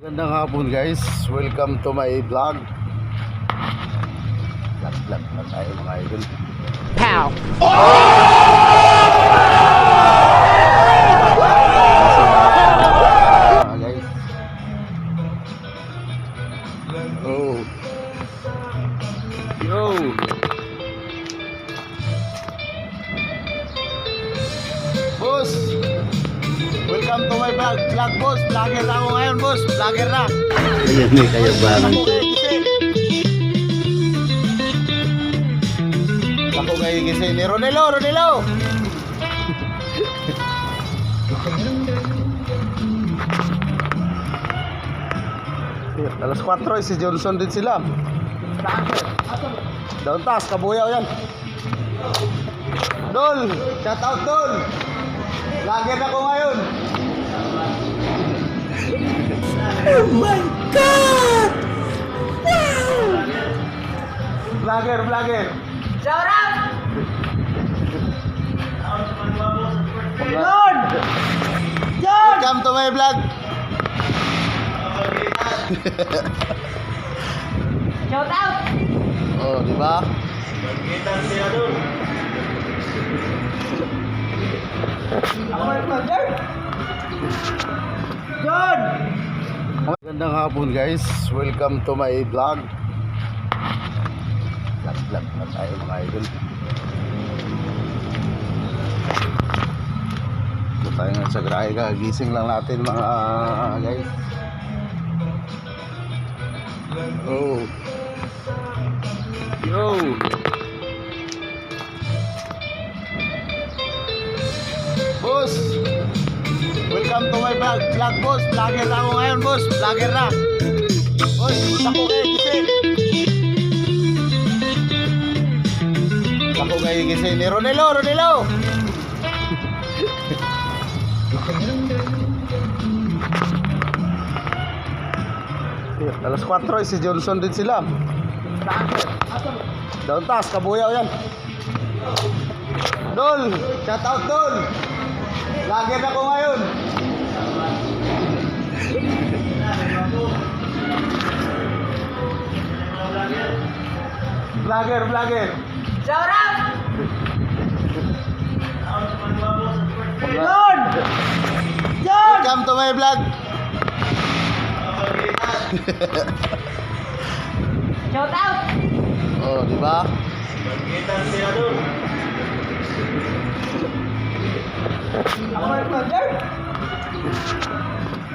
Magandang hapon guys, welcome to my vlog. Vlog na tayo mga idol. Pow! Guys. Oh. Yo. Boss. Welcome to my vlog, boss. Vlogger na ako ngayon, boss. Vlogger na. Ayan, may kayabangan to. Ako kayo kasi ni Ronelo. Alas 4, si Johnson din sila. Down taas, kabuyaw yan. Dol, shout out Dol. Vlogger na ko ngayon. Oh my God! Wow! Vlogger. Shout out! John! Welcome to my vlog. Shout out! Oh, di ba? John! Magandang hapon guys, welcome to my vlog. Vlog na tayo mga idol. Ito tayo nga sa grahe, kagising lang natin mga guys. Oh. Yo. Boss, welcome to my vlog, boss. Vlogger na ako ngayon, boss. Vlogger na. Boss, ako kayo gising. Ako kayo gising ni Ronelo. Alas 4, si Johnson din sila. Down taas, kabuyaw yan. Dol, shout out Dol. Vlogger na ko ngayon. Vlogger. Shout out! John! Welcome to my vlog. Shout out! Oh, di ba?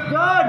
John!